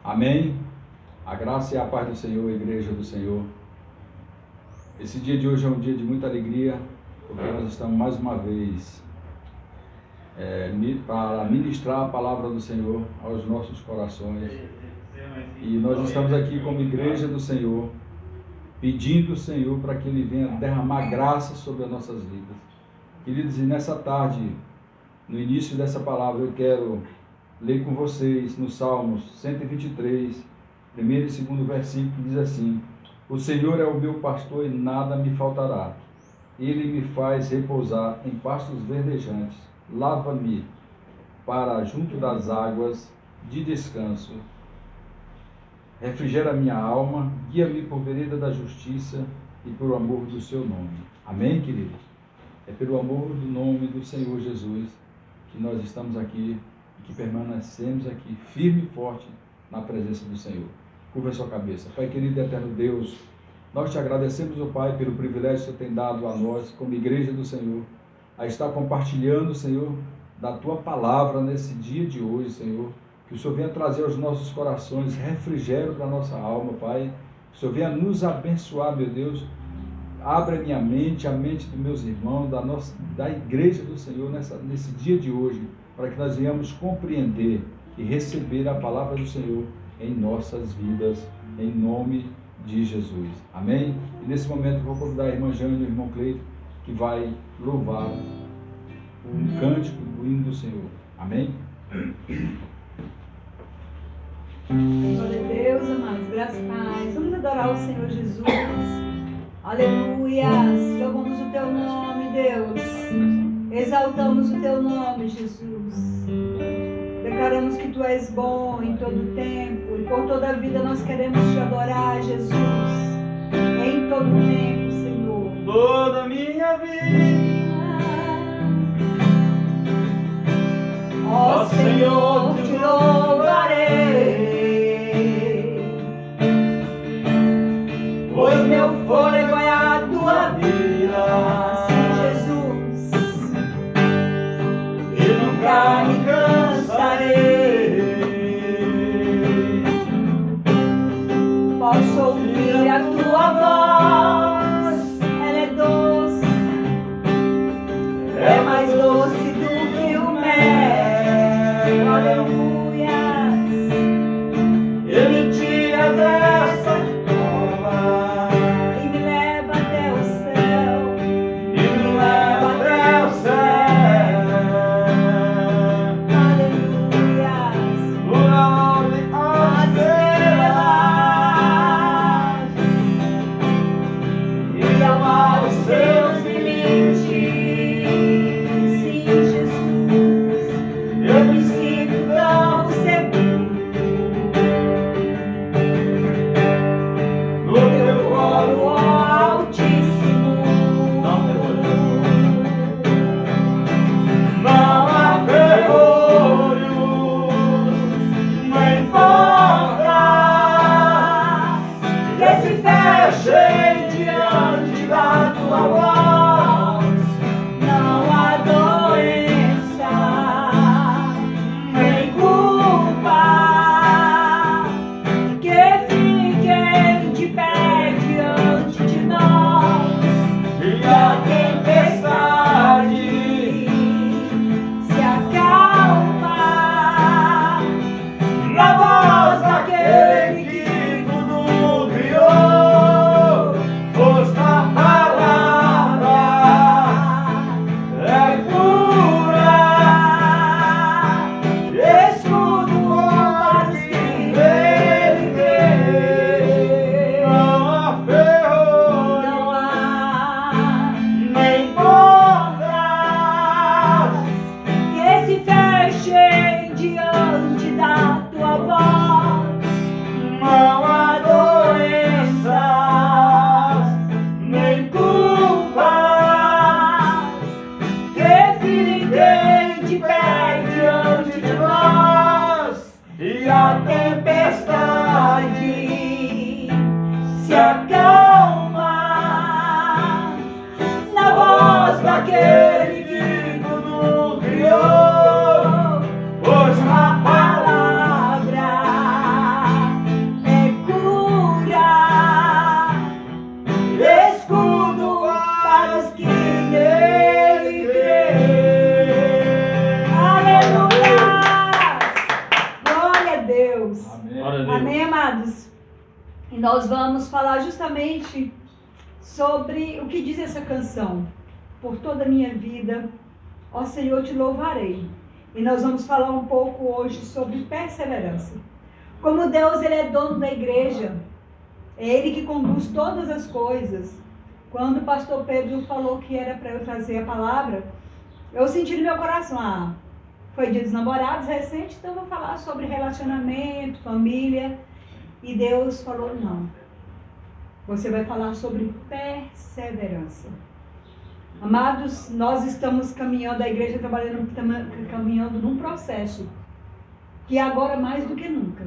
Amém? A graça e a paz do Senhor, igreja do Senhor. Esse dia de hoje é um dia de muita alegria, porque nós estamos mais uma vez para ministrar a palavra do Senhor aos nossos corações. E nós estamos aqui como igreja do Senhor, pedindo ao Senhor para que Ele venha derramar graça sobre as nossas vidas. Queridos, e nessa tarde, no início dessa palavra, eu quero ler com vocês no Salmos 123, primeiro e segundo versículo, que diz assim: O Senhor é o meu pastor e nada me faltará. Ele me faz repousar em pastos verdejantes, lava-me para junto das águas de descanso, refrigera minha alma, guia-me por vereda da justiça e por amor do seu nome. Amém, queridos? É pelo amor do nome do Senhor Jesus que nós estamos aqui e que permanecemos aqui firme e forte na presença do Senhor. Curva a sua cabeça. Pai querido e eterno Deus, nós te agradecemos, ó Pai, pelo privilégio que você tem dado a nós, como igreja do Senhor, a estar compartilhando, Senhor, da tua palavra nesse dia de hoje, Senhor. Que o Senhor venha trazer aos nossos corações refrigério para a nossa alma, Pai. Que o Senhor venha nos abençoar, meu Deus. Abra a mente dos meus irmãos, da igreja do Senhor nesse dia de hoje, para que nós venhamos compreender e receber a palavra do Senhor em nossas vidas, em nome de Jesus. Amém? E nesse momento eu vou convidar a irmã Jane e o irmão Cleito, que vai louvar um cântico do hino do Senhor. Amém? Glória a Deus, amados, graças e paz. Vamos adorar o Senhor Jesus. Aleluias. Louvamos o teu nome, Deus. Exaltamos o teu nome, Jesus. Declaramos que tu és bom em todo tempo e por toda a vida nós queremos te adorar, Jesus. Em todo tempo, Senhor. Toda a minha vida, ó Senhor, te louvarei. Pois meu fôlego é a tua vida, sim, Jesus, e nunca me cansarei. Posso ouvir a tua voz, ela é doce, é mais doce do que o mel. Aleluia. Ele tira dessa daquele que tudo criou, pois uma palavra Deus. Amém. Glória a Deus. Amém, amados? E nós vamos falar justamente sobre o que diz essa canção. Por toda a minha vida, ó Senhor, te louvarei. E nós vamos falar um pouco hoje sobre perseverança. Como Deus, Ele é dono da igreja. É Ele que conduz todas as coisas. Quando o pastor Pedro falou que era para eu trazer a palavra, eu senti no meu coração, foi dia dos namorados recente, então eu vou falar sobre relacionamento, família. E Deus falou, não. Você vai falar sobre perseverança. Amados, nós estamos caminhando, a igreja caminhando num processo que agora mais do que nunca,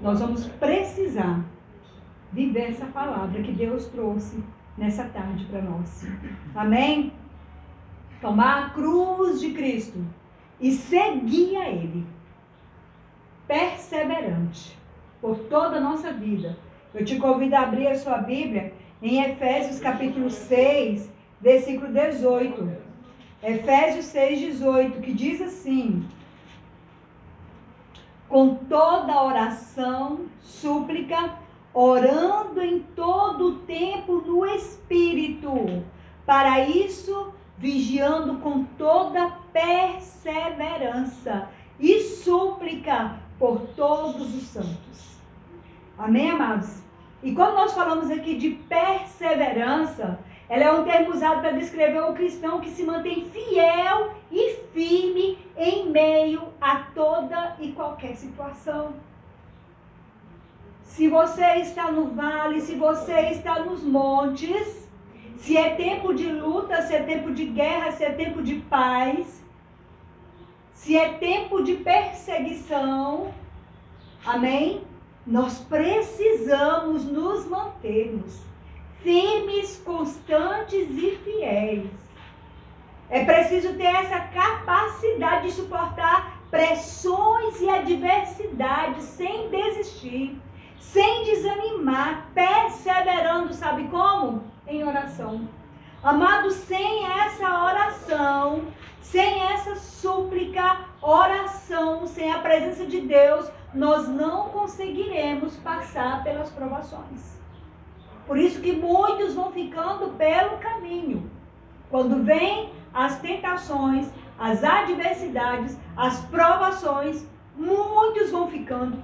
nós vamos precisar viver essa palavra que Deus trouxe nessa tarde para nós. Amém? Tomar a cruz de Cristo e seguir a Ele. Perseverante por toda a nossa vida. Eu te convido a abrir a sua Bíblia em Efésios capítulo 6, versículo 18. Efésios 6, 18, que diz assim: com toda oração, súplica, orando em todo o tempo no Espírito, para isso vigiando com toda perseverança e súplica por todos os santos. Amém, amados? E quando nós falamos aqui de perseverança, ela é um termo usado para descrever o cristão que se mantém fiel e firme em meio a toda e qualquer situação. Se você está no vale, se você está nos montes, se é tempo de luta, se é tempo de guerra, se é tempo de paz, se é tempo de perseguição, amém? Nós precisamos nos mantermos firmes, constantes e fiéis. É preciso ter essa capacidade de suportar pressões e adversidades sem desistir, sem desanimar, perseverando, sabe como? Em oração. Amado, sem essa oração, sem essa súplica, oração, sem a presença de Deus, nós não conseguiremos passar pelas provações. Por isso que muitos vão ficando pelo caminho. Quando vêm as tentações, as adversidades, as provações, muitos vão ficando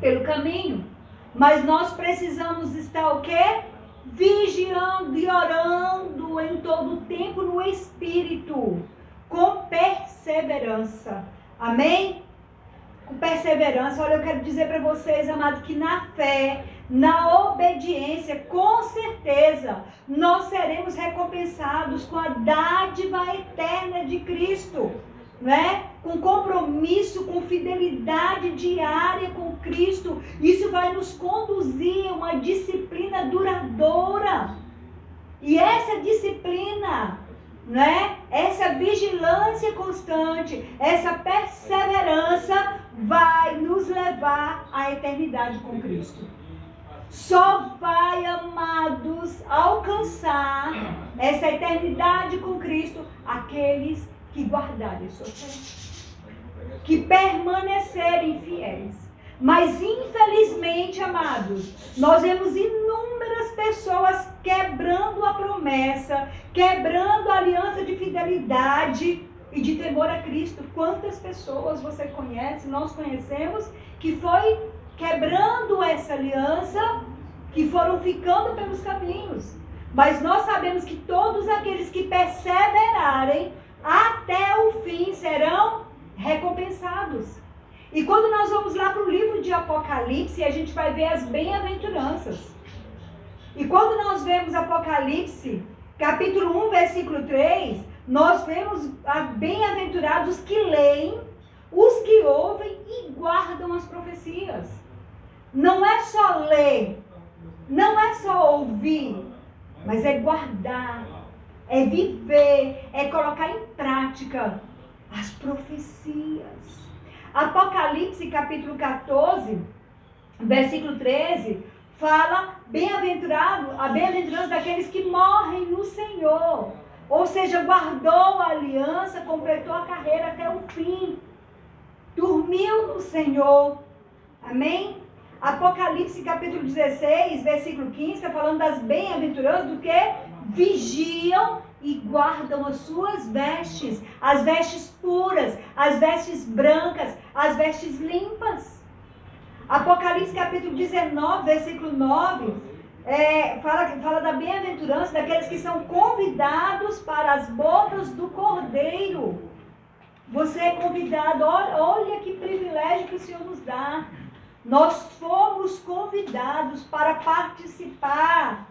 pelo caminho. Mas nós precisamos estar o quê? Vigiando e orando em todo o tempo no Espírito, com perseverança. Amém? Com perseverança. Olha, eu quero dizer para vocês, amados, que na fé, na obediência, com certeza, nós seremos recompensados com a dádiva eterna de Cristo, né? Com compromisso, com fidelidade diária com Cristo. Isso vai nos conduzir a uma disciplina duradoura. E essa disciplina, né? Essa vigilância constante, essa perseverança vai nos levar à eternidade com Cristo. Só vai, amados, alcançar essa eternidade com Cristo aqueles que guardarem sua fé, que permanecerem fiéis. Mas infelizmente, amados, nós vemos inúmeras pessoas quebrando a promessa, quebrando a aliança de fidelidade e de temor a Cristo. Quantas pessoas você conhece, nós conhecemos, que foi quebrando essa aliança, que foram ficando pelos caminhos. Mas nós sabemos que todos aqueles que perseverarem até o fim serão recompensados. E quando nós vamos lá para o livro de Apocalipse, a gente vai ver as bem-aventuranças. E quando nós vemos Apocalipse, capítulo 1, versículo 3, nós vemos bem-aventurados que leem, os que ouvem e guardam as profecias. Não é só ler, não é só ouvir, mas é guardar, é viver, é colocar em prática as profecias. Apocalipse capítulo 14, versículo 13, fala a bem-aventurança daqueles que morrem no Senhor. Ou seja, guardou a aliança, completou a carreira até o fim. Dormiu no Senhor, Amém? Apocalipse capítulo 16, versículo 15, está falando das bem-aventuranças do que vigiam e guardam as suas vestes, as vestes puras, as vestes brancas, as vestes limpas. Apocalipse capítulo 19, versículo 9, fala da bem-aventurança daqueles que são convidados para as bodas do Cordeiro. Você é convidado, olha que privilégio que o Senhor nos dá. Nós fomos convidados para participar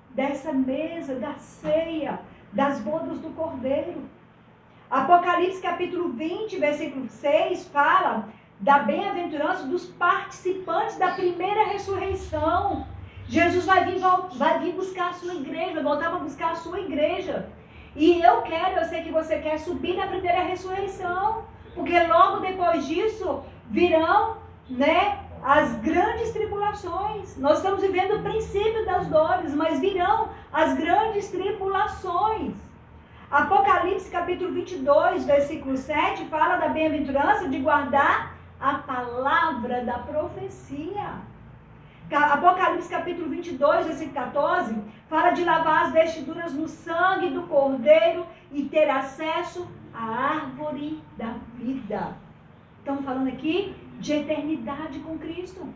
dessa mesa, da ceia, das bodas do Cordeiro. Apocalipse capítulo 20, versículo 6, fala da bem-aventurança dos participantes da primeira ressurreição. Jesus vai vir buscar a sua igreja, vai voltar para buscar a sua igreja. E eu sei que você quer subir na primeira ressurreição, porque logo depois disso virão, as grandes tribulações. Nós estamos vivendo o princípio das dores, mas virão as grandes tribulações. Apocalipse capítulo 22, versículo 7, fala da bem-aventurança de guardar a palavra da profecia. Apocalipse capítulo 22, versículo 14, fala de lavar as vestiduras no sangue do Cordeiro e ter acesso à árvore da vida. Estamos falando aqui de eternidade com Cristo.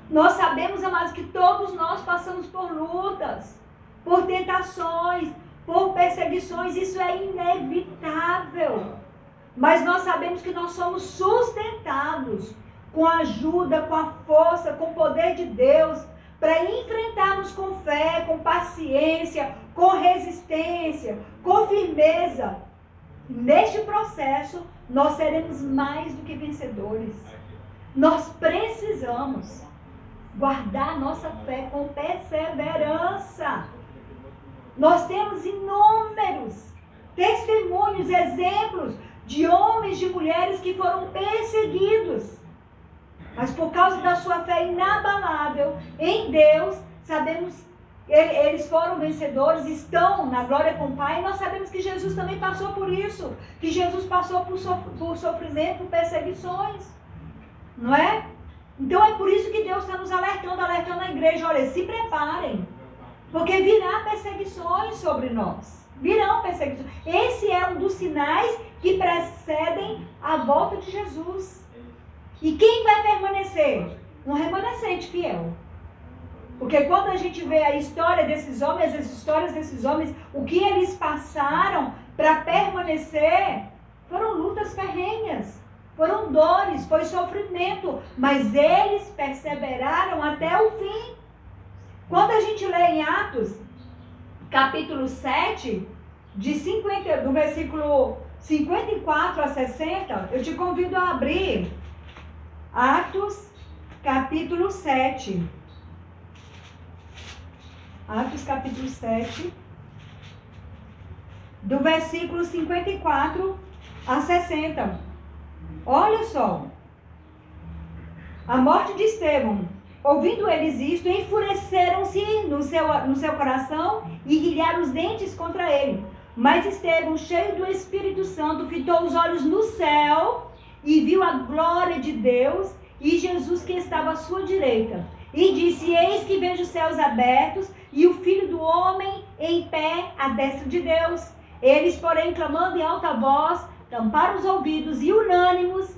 Nós sabemos, amados, que todos nós passamos por lutas, por tentações, por perseguições, isso é inevitável. Mas nós sabemos que nós somos sustentados com a ajuda, com a força, com o poder de Deus, para enfrentarmos com fé, com paciência, com resistência, com firmeza. Neste processo, nós seremos mais do que vencedores. Nós precisamos guardar nossa fé com perseverança. Nós temos inúmeros testemunhos, exemplos de homens e mulheres que foram perseguidos. Mas por causa da sua fé inabalável em Deus, sabemos que eles foram vencedores, estão na glória com o Pai. E nós sabemos que Jesus também passou por isso, que Jesus passou por sofrimento, por perseguições, não é? Então é por isso que Deus está nos alertando a igreja, olha, se preparem, porque virá perseguições sobre nós, virão perseguições. Esse é um dos sinais que precedem a volta de Jesus. E quem vai permanecer? Um remanescente fiel. Porque quando a gente vê a história desses homens, as histórias desses homens, o que eles passaram para permanecer, foram lutas ferrenhas, foram dores, foi sofrimento, mas eles perseveraram até o fim. Quando a gente lê em Atos, capítulo 7, do versículo 54 a 60, eu te convido a abrir Atos, capítulo 7. Atos, capítulo 7, do versículo 54 a 60. Olha só. A morte de Estevão. Ouvindo eles isto, enfureceram-se no seu coração e rilharam os dentes contra ele. Mas Estevão, cheio do Espírito Santo, fitou os olhos no céu e viu a glória de Deus e Jesus que estava à sua direita. E disse, eis que vejo os céus abertos e o Filho do Homem em pé à destra de Deus. Eles, porém, clamando em alta voz, tamparam os ouvidos e unânimes,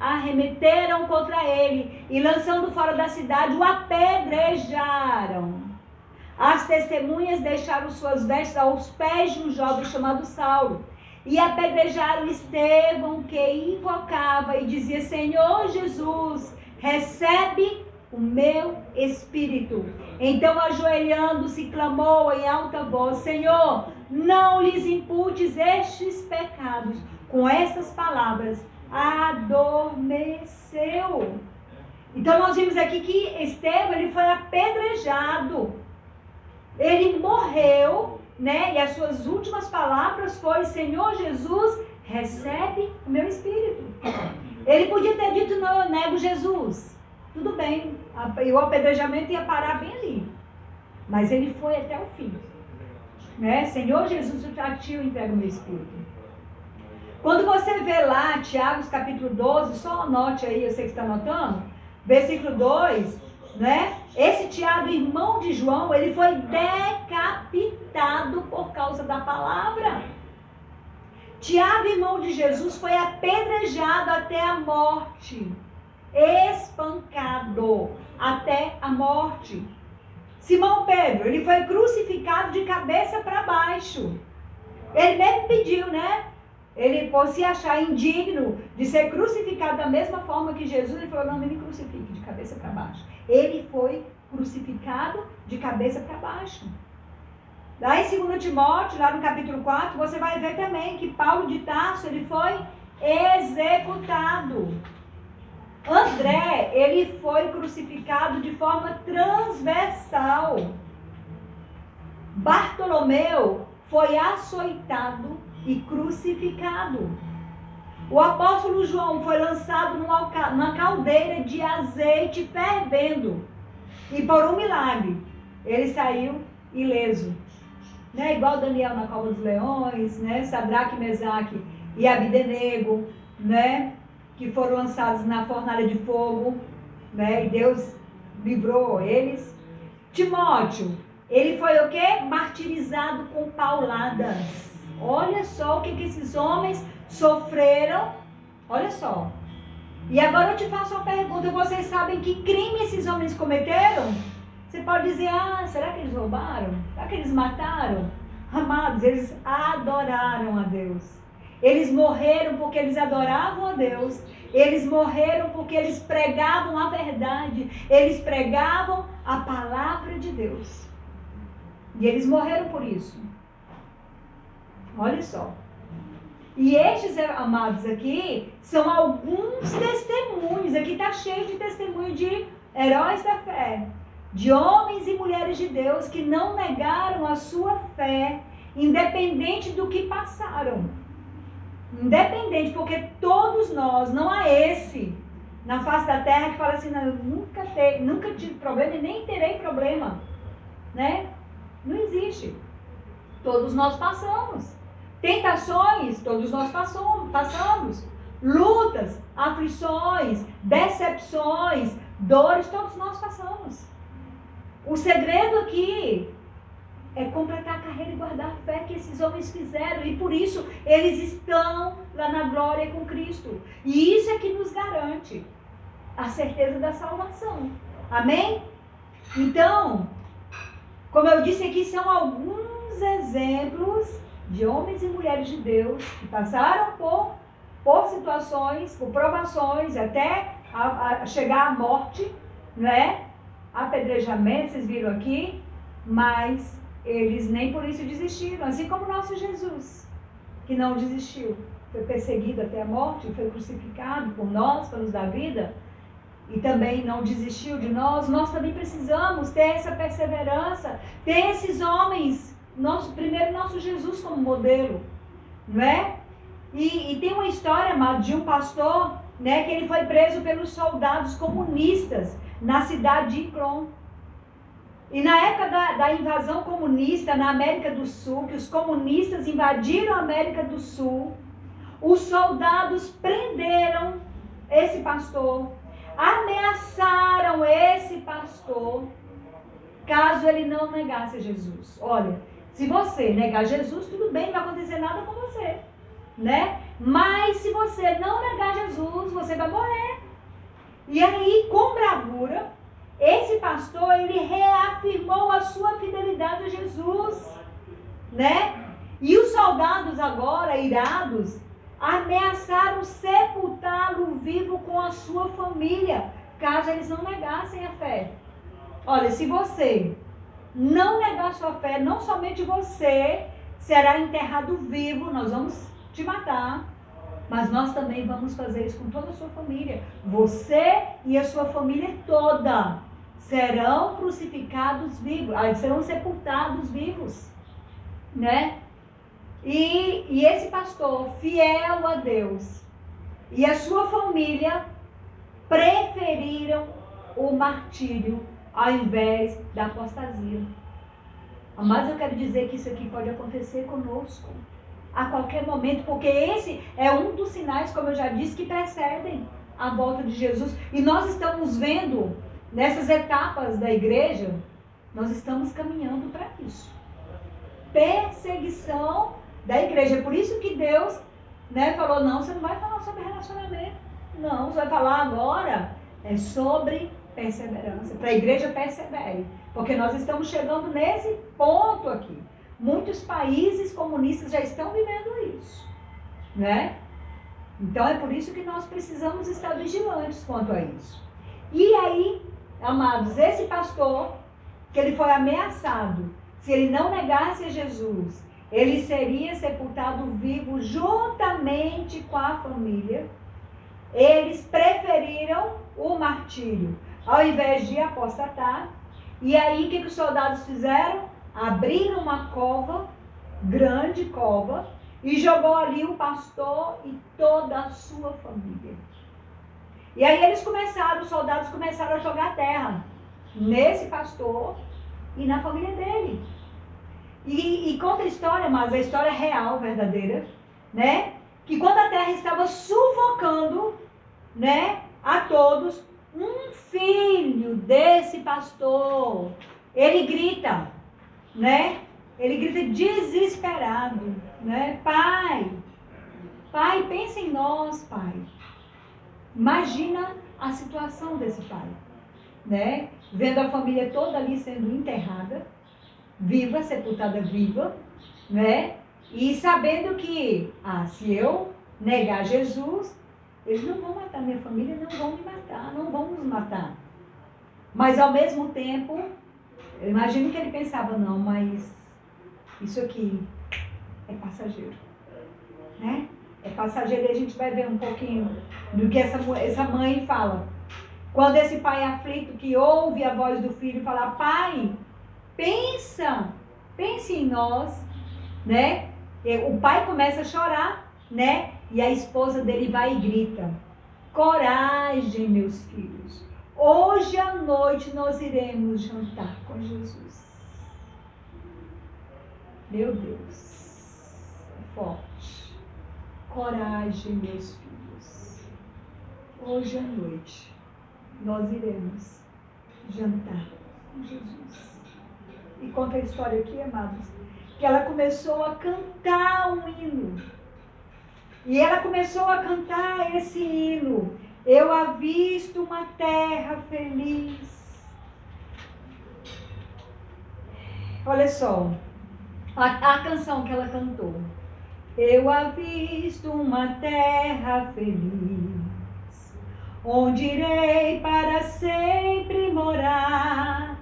arremeteram contra ele e, lançando fora da cidade, o apedrejaram. As testemunhas deixaram suas vestes aos pés de um jovem chamado Saulo e apedrejaram Estevão, que invocava e dizia, Senhor Jesus, recebe o meu espírito. Então, ajoelhando-se, clamou em alta voz, Senhor, não lhes imputes estes pecados. Com estas palavras, adormeceu. Então, nós vimos aqui que Estevão, ele foi apedrejado. Ele morreu, e as suas últimas palavras foi, Senhor Jesus, recebe o meu espírito. Ele podia ter dito, não, eu nego Jesus. Tudo bem, o apedrejamento ia parar bem ali. Mas ele foi até o fim. Senhor Jesus, a ti eu entrego o meu espírito. Quando você vê lá, Tiago capítulo 12, só anote aí, eu sei que está anotando, versículo 2, né? Esse Tiago, irmão de João, ele foi decapitado por causa da palavra. Tiago, irmão de Jesus, foi apedrejado até a morte, espancado até a morte. Simão Pedro, ele foi crucificado de cabeça para baixo. Ele mesmo pediu, né? Ele, por se achar indigno de ser crucificado da mesma forma que Jesus, ele falou, não me crucifique de cabeça para baixo. Ele foi crucificado de cabeça para baixo. Lá em 2 Timóteo, lá no capítulo 4, você vai ver também que Paulo de Tarso, ele foi executado. André, ele foi crucificado de forma transversal. Bartolomeu foi açoitado e crucificado. O apóstolo João foi lançado numa caldeira de azeite fervendo. E por um milagre, ele saiu ileso. Né? Igual Daniel na cova dos leões, né? Sadraque, Mesaque e Abdenego, né? Que foram lançados na fornalha de fogo, né? E Deus livrou eles. Timóteo, ele foi o quê? Martirizado com pauladas. Olha só o que esses homens sofreram. Olha só. E agora eu te faço uma pergunta. Vocês sabem que crime esses homens cometeram? Você pode dizer, será que eles roubaram? Será que eles mataram? Amados, eles adoraram a Deus. Eles morreram porque eles adoravam a Deus. Eles morreram porque eles pregavam a verdade. Eles pregavam a palavra de Deus. E eles morreram por isso. Olha só. E estes, amados, aqui, são alguns testemunhos. Aqui está cheio de testemunho de heróis da fé. De homens e mulheres de Deus que não negaram a sua fé, independente do que passaram. Independente, porque todos nós, não há esse na face da terra que fala assim, não, eu nunca tive problema e nem terei problema. Né? Não existe. Todos nós passamos. Tentações, todos nós passamos. Lutas, aflições, decepções, dores, todos nós passamos. O segredo aqui é completar a carreira e guardar a fé que esses homens fizeram. E por isso eles estão lá na glória com Cristo. E isso é que nos garante a certeza da salvação. Amém? Então, como eu disse aqui, são alguns exemplos de homens e mulheres de Deus que passaram por situações, por provações, até a chegar à morte, né? Apedrejamento, vocês viram aqui, mas eles nem por isso desistiram, assim como o nosso Jesus, que não desistiu, foi perseguido até a morte, foi crucificado por nós, para nos dar vida, e também não desistiu de nós. Nós também precisamos ter essa perseverança, ter esses homens, primeiro nosso Jesus como modelo, não é? E tem uma história, amado, de um pastor, né, que ele foi preso pelos soldados comunistas na cidade de Ypres. E na época da invasão comunista na América do Sul, que os comunistas invadiram a América do Sul, os soldados prenderam esse pastor, ameaçaram esse pastor, caso ele não negasse Jesus. Olha, se você negar Jesus, tudo bem, não vai acontecer nada com você, né? Mas se você não negar Jesus, você vai morrer. E aí, com bravura, esse pastor, ele reafirmou a sua fidelidade a Jesus, né? E os soldados agora, irados, ameaçaram sepultá-lo vivo com a sua família, caso eles não negassem a fé. Olha, se você não negar sua fé, não somente você será enterrado vivo, nós vamos te matar, mas nós também vamos fazer isso com toda a sua família. Você e a sua família toda serão crucificados vivos, serão sepultados vivos, né? E esse pastor, fiel a Deus, e a sua família preferiram o martírio ao invés da apostasia. Mas eu quero dizer que isso aqui pode acontecer conosco. a qualquer momento, porque esse é um dos sinais, como eu já disse, que precedem a volta de Jesus. E nós estamos vendo, nessas etapas da igreja, nós estamos caminhando para isso. Perseguição da igreja. É por isso que Deus, né, falou, não, você não vai falar sobre relacionamento. Não, você vai falar agora sobre perseverança. Para a igreja persevere. Porque nós estamos chegando nesse ponto aqui. Muitos países comunistas já estão vivendo isso, né? Então é por isso que nós precisamos estar vigilantes quanto a isso. E aí, amados, esse pastor, que ele foi ameaçado, se ele não negasse a Jesus, ele seria sepultado vivo juntamente com a família. Eles preferiram o martírio, ao invés de apostatar. E aí, o que os soldados fizeram? Abriram uma cova, grande cova, e jogou ali o pastor e toda a sua família. E aí os soldados começaram a jogar terra nesse pastor e na família dele. E conta a história, mas a história é real, verdadeira, né? Que quando a terra estava sufocando, né, a todos, um filho desse pastor, ele grita, né? Ele grita desesperado, né? Pai, pensa em nós, pai. Imagina a situação desse pai, né? Vendo a família toda ali sendo enterrada, viva, sepultada viva, né? E sabendo que, se eu negar Jesus, eles não vão matar minha família, não vão me matar, não vão nos matar. Mas ao mesmo tempo, eu imagino que ele pensava, não, mas isso aqui é passageiro, né? É passageiro, e a gente vai ver um pouquinho do que essa mãe fala. Quando esse pai aflito que ouve a voz do filho falar, pai, pense em nós, né? E o pai começa a chorar, né? E a esposa dele vai e grita, coragem, meus filhos, hoje à noite nós iremos jantar com Jesus. Meu Deus, é forte. Coragem, meus filhos, hoje à noite nós iremos jantar com Jesus. E conta a história aqui, amados, que ela começou a cantar um hino. E ela começou a cantar esse hino. Eu avisto uma terra feliz. Olha só, a canção que ela cantou. Eu avisto uma terra feliz, onde irei para sempre morar.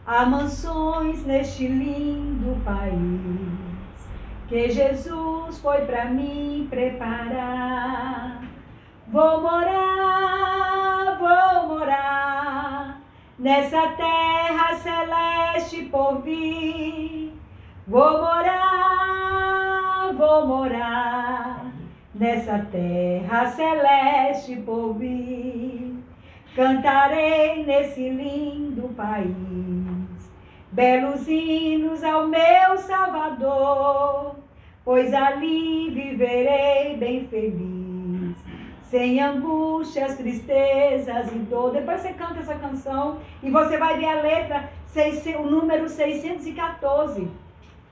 Há mansões neste lindo país, que Jesus foi para mim preparar. Vou morar nessa terra celeste por vir. Vou morar nessa terra celeste por vir. Cantarei nesse lindo país belos hinos ao meu Salvador, pois ali viverei bem feliz, sem angústias, tristezas e dor. Depois você canta essa canção e você vai ver a letra, o número 614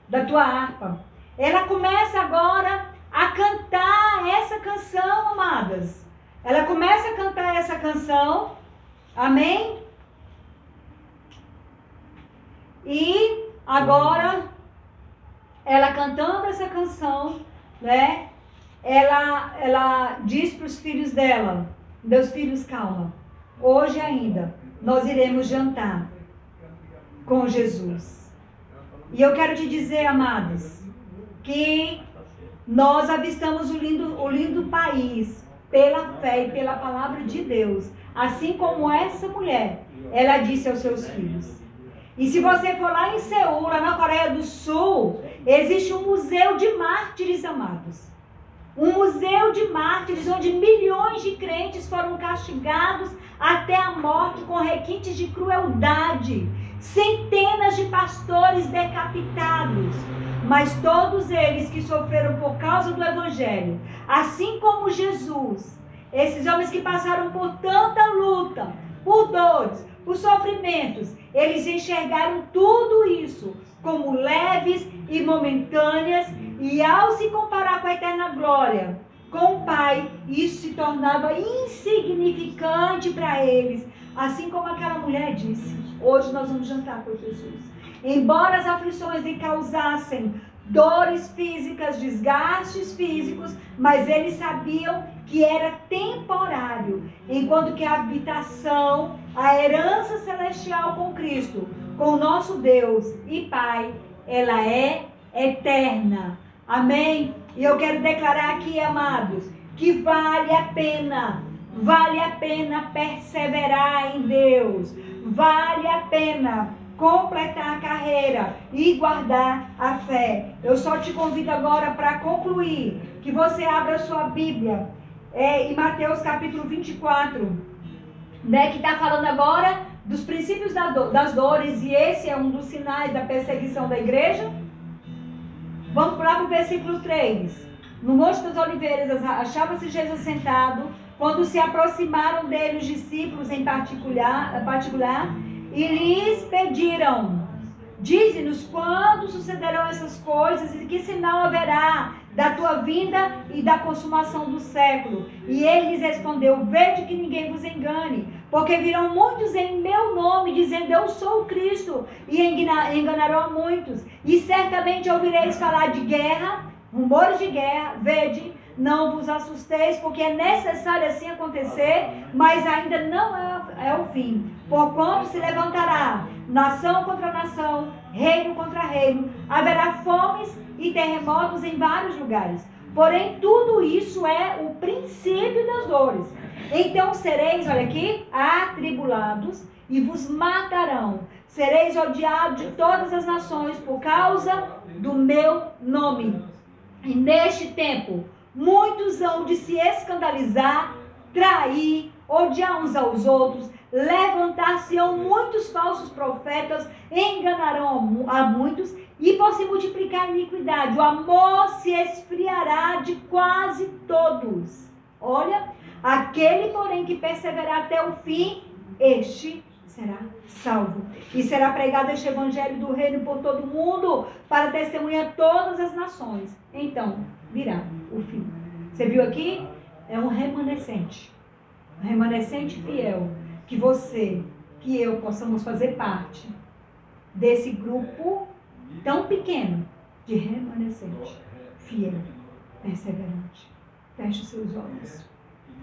da tua harpa. Ela começa agora a cantar essa canção, amadas. Ela começa a cantar essa canção, amém? E agora, ela cantando essa canção, né? Ela diz para os filhos dela, meus filhos, calma. Hoje ainda, nós iremos jantar com Jesus. E eu quero te dizer, amados, que nós avistamos o lindo país pela fé e pela palavra de Deus. Assim como essa mulher, ela disse aos seus filhos. E se você for lá em Seul, lá na Coreia do Sul, existe um museu de mártires, amados. Um museu de mártires onde milhões de crentes foram castigados até a morte com requintes de crueldade. Centenas de pastores decapitados. Mas todos eles que sofreram por causa do Evangelho, assim como Jesus, esses homens que passaram por tanta luta, por dores, por sofrimentos, eles enxergaram tudo isso como leves e momentâneas, e ao se comparar com a eterna glória, com o Pai, isso se tornava insignificante para eles. Assim como aquela mulher disse, hoje nós vamos jantar com Jesus. Embora as aflições lhe causassem dores físicas, desgastes físicos, mas eles sabiam que era temporário, enquanto que a habitação, a herança celestial com Cristo, com o nosso Deus e Pai, ela é eterna. Amém? E eu quero declarar aqui, amados, que vale a pena perseverar em Deus, vale a pena completar a carreira e guardar a fé. Eu só te convido agora para concluir, que você abra a sua Bíblia em Mateus capítulo 24, né, que está falando agora dos princípios das dores, e esse é um dos sinais da perseguição da igreja. Vamos lá para o versículo 3. No Monte das Oliveiras achava-se Jesus sentado, quando se aproximaram dele os discípulos em particular, e lhes pediram: dize-nos quando sucederão essas coisas e que sinal haverá da tua vinda e da consumação do século. E ele lhes respondeu: vede que ninguém vos engane, porque virão muitos em meu nome, dizendo eu sou o Cristo, e enganarão a muitos. E certamente ouvireis falar de guerra, rumores de guerra. Vede, não vos assusteis, porque é necessário assim acontecer, mas ainda não é o fim. Porquanto se levantará nação contra nação, reino contra reino, haverá fomes e terremotos em vários lugares. Porém, tudo isso é o princípio das dores. Então sereis, olha aqui, atribulados e vos matarão. Sereis odiados de todas as nações por causa do meu nome. E neste tempo, muitos hão de se escandalizar, trair, odiar uns aos outros, levantar-se-ão muitos falsos profetas, enganarão a muitos, e por se multiplicar a iniquidade, o amor se esfriará de quase todos. Olha, aquele, porém, que perseverar até o fim, este será salvo. E será pregado este evangelho do reino por todo o mundo, para testemunhar todas as nações. Então virá o fim. Você viu aqui? É um remanescente fiel, que você, que eu possamos fazer parte desse grupo tão pequeno de remanescente fiel, perseverante. Feche seus olhos.